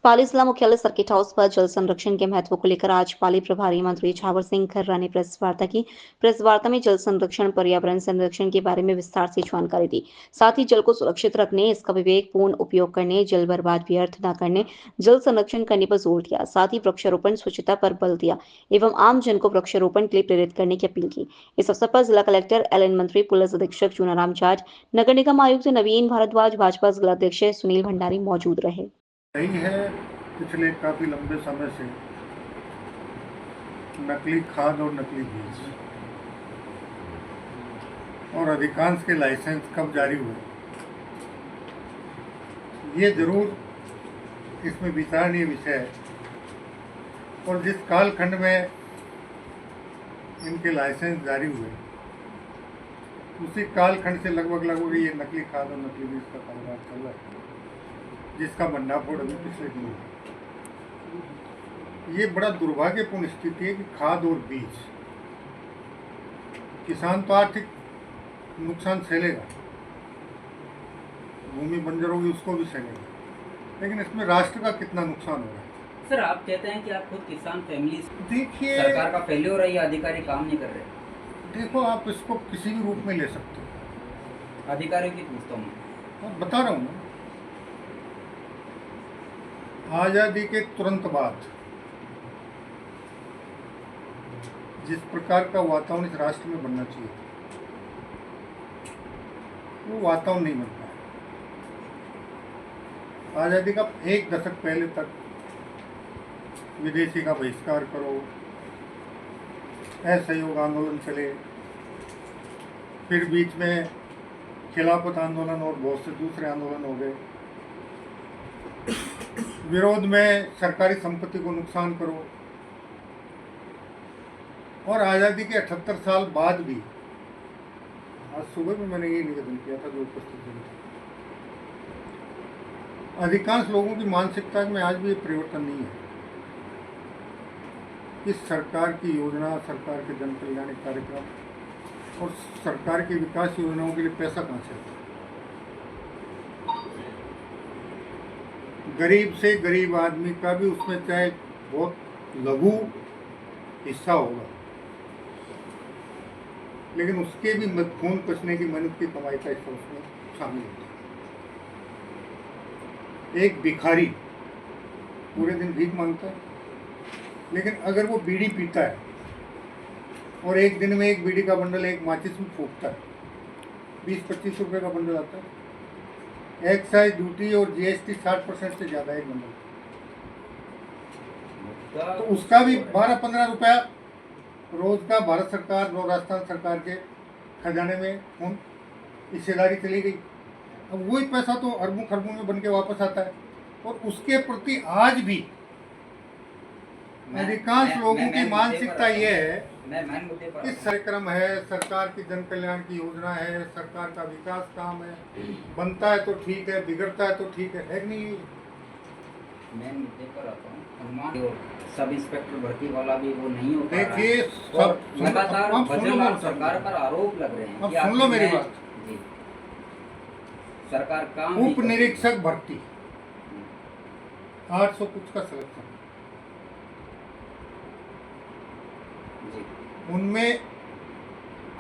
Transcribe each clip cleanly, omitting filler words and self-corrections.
पाली जिला मुख्यालय circuit house पर जल संरक्षण के महत्व को लेकर आज पाली प्रभारी मंत्री झावर सिंह खर्रा ने प्रेस वार्ता की। प्रेस वार्ता में जल संरक्षण, पर्यावरण संरक्षण के बारे में विस्तार से जानकारी दी। साथ ही जल को सुरक्षित रखने, इसका विवेकपूर्ण उपयोग करने, जल बर्बाद व्यर्थ न करने, जल संरक्षण करने पर जोर दिया। साथ ही वृक्षारोपण, स्वच्छता पर बल दिया एवं आम जन को वृक्षारोपण के लिए प्रेरित करने की अपील की। इस अवसर पर जिला कलेक्टर एलएन मंत्री, पुलिस अधीक्षक चूनाराम जाट, नगर निगम आयुक्त नवीन भारद्वाज, भाजपा जिलाध्यक्ष सुनील भंडारी मौजूद रहे। यही है पिछले काफ़ी लंबे समय से नकली खाद और नकली बीज, और अधिकांश के लाइसेंस कब जारी हुए, ये जरूर इसमें विचारणीय विषय है। और जिस कालखंड में इनके लाइसेंस जारी हुए, उसी कालखंड से लगभग ये नकली खाद और नकली बीज का कारोबार चल रहा है, जिसका भंडाफोड़ अभी पिछले दिनों हुआ। ये बड़ा दुर्भाग्यपूर्ण स्थिति है कि खाद और बीज, किसान तो आर्थिक नुकसान झेलेगा, भूमि बंजर होगी उसको भी झेलेगा, लेकिन इसमें राष्ट्र का कितना नुकसान हो रहा है। सर, आप कहते हैं कि आप खुद किसान फैमिली, देखिए सरकार का फेल्योर है या अधिकारी काम नहीं कर रहे? देखो, आप इसको किसी भी रूप में ले सकते हो। अधिकारियों की पूछता हूँ मैं। बता रहा हूँ, आज़ादी के तुरंत बाद जिस प्रकार का वातावरण इस राष्ट्र में बनना चाहिए, वो वातावरण नहीं बन पाया। आज़ादी का एक दशक पहले तक विदेशी का बहिष्कार करो, असहयोग आंदोलन चले, फिर बीच में खिलाफत आंदोलन और बहुत से दूसरे आंदोलन हो गए। विरोध में सरकारी संपत्ति को नुकसान करो, और आज़ादी के 78 साल बाद भी, आज सुबह में मैंने ये निवेदन किया था जो उपस्थित थे, अधिकांश लोगों की मानसिकता में आज भी ये परिवर्तन नहीं है कि सरकार की योजना, सरकार के जन कल्याण कार्यक्रम और सरकार की विकास योजनाओं के लिए पैसा कहाँ से आता है। गरीब से गरीब आदमी का भी उसमें चाहे बहुत लघु हिस्सा होगा, लेकिन उसके भी खून पसीने की मेहनत की कमाई का हिस्सा उसमें शामिल होता है। एक भिखारी पूरे दिन भीख मांगता है, लेकिन अगर वो बीड़ी पीता है और एक दिन में एक बीड़ी का बंडल एक माचिस में फूकता है, 20-25 रुपये का बंडल आता है। एक्साइज ड्यूटी और जीएसटी 60% से ज़्यादा एक बंडल, तो उसका भी 12-15 रुपया रोज का भारत सरकार और राजस्थान सरकार के खजाने में हिस्सेदारी चली गई। अब वही पैसा तो अरबों खरबों में बन के वापस आता है, और उसके प्रति आज भी अधिकांश लोगों की मानसिकता ये है कि कार्यक्रम है, सरकार की जन कल्याण की योजना है, सरकार का विकास काम है, बनता है तो ठीक है, बिगड़ता है तो ठीक है नहीं। मैं मुद्दे पर आता हूँ, सब इंस्पेक्टर भर्ती वाला भी वो नहीं हो पा रहा है। देखिए, सब लगातार बजरंग सरकार पर आरोप लग रहे हैं। सुन लो मेरी बात। सरकार काम उप निरीक्षक भर्ती 800 कुछ का सिलेक्शन, उनमें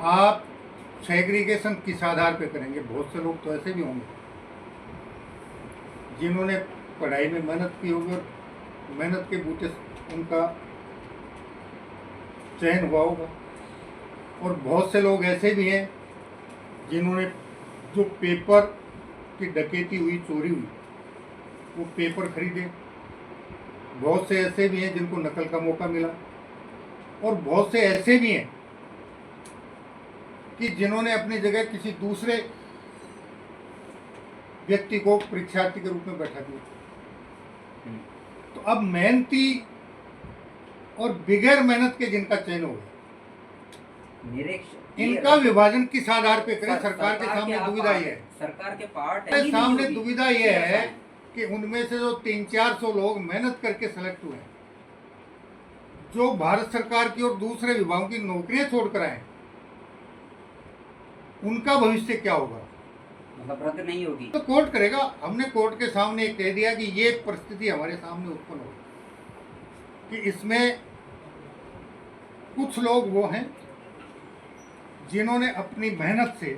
आप सेग्रीगेशन किस आधार पे करेंगे? बहुत से लोग तो ऐसे भी होंगे जिन्होंने पढ़ाई में मेहनत की होगी और मेहनत के बूते उनका चयन हुआ होगा, और बहुत से लोग ऐसे भी हैं जिन्होंने जो पेपर की डकैती हुई, चोरी हुई, वो पेपर खरीदे। बहुत से ऐसे भी हैं जिनको नकल का मौका मिला, और बहुत से ऐसे भी हैं कि जिन्होंने अपनी जगह किसी दूसरे व्यक्ति को परीक्षार्थी के रूप में बैठा दिया। तो अब मेहनती और बिगैर मेहनत के जिनका चयन हो गया, इनका विभाजन किस आधार पे करें? सरकार के सामने दुविधा ये है, सरकार के पार्ट सामने दुविधा ये है कि उनमें से जो 300-400 लोग मेहनत करके सेलेक्ट हुए हैं, जो भारत सरकार की और दूसरे विभागों की नौकरियां छोड़कर आए, उनका भविष्य क्या होगा? मतलब रद्द नहीं होगी। तो कोर्ट करेगा। हमने कोर्ट के सामने कह दिया कि ये परिस्थिति हमारे सामने उत्पन्न हो कि इसमें कुछ लोग वो हैं जिन्होंने अपनी मेहनत से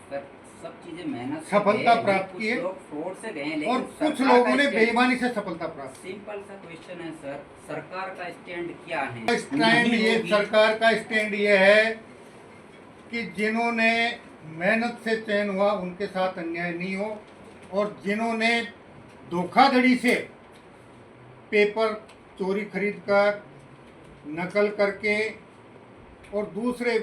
सर सब चीजें मेहनत से सफलता गए, प्राप्त कुछ की है लोग फ्रॉड से गए हैं, और लेकिन कुछ सरकार लोगों का ने स्टैंड- बेईमानी से सफलता प्राप्त सिंपल सा क्वेश्चन है सर, सरकार का स्टैंड क्या है? की। स्टैंड नहीं ये होगी। सरकार का स्टैंड ये है कि जिन्होंने मेहनत से चयन हुआ उनके साथ अन्याय नहीं हो, और जिन्होंने धोखाधड़ी से पेपर चोरी खरीदकर नकल करके और दूसरे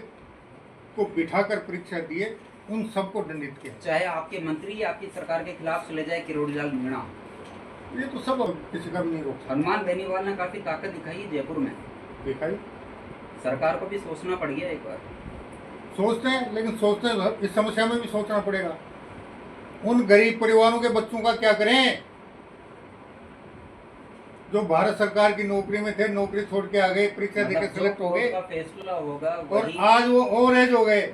को बिठाकर परीक्षा दिए, उन सबको दंडित किया। चाहे आपके मंत्री या आपकी सरकार के खिलाफ चले जाए किरोड़ीलाल मीणा, ये तो सब किसी का भी नहीं रोक सकता। हनुमान बेनीवाल ने काफी ताकत दिखाई है जयपुर में। देखा ही सरकार को भी सोचना पड़ गया एक बार। सोचते हैं, लेकिन सोचते हैं इस समस्या में भी सोचना पड़ेगा। उन गरीब परिवारों के बच्चों का क्या करें जो भारत सरकार की नौकरी में थे, नौकरी छोड़ के आ गए, परीक्षा देकर मतलब जो सेलेक्ट हो कोर्ट गए का फैसला होगा और वही आज वो और एज हो गए।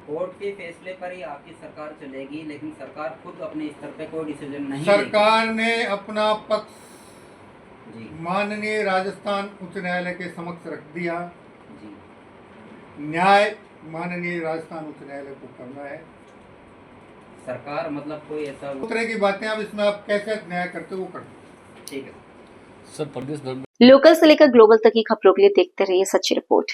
कोर्ट के फैसले पर ही आपकी सरकार चलेगी, लेकिन सरकार खुद अपने स्तर पे कोई डिसीजन नहीं सरकार ने अपना पक्ष लेगी। जी माननीय राजस्थान उच्च न्यायालय के समक्ष रख दिया। जी न्याय माननीय राजस्थान उच्च न्यायालय को करना है। सरकार मतलब कोई ऐसा उस तरह की बातें अब इसमें आप कैसे न्याय करते हो वो कर दो। ठीक है सर प्रदेश भर में लोकल से लेकर ग्लोबल तक की खबरों के लिए देखते रहिए सच्ची रिपोर्ट।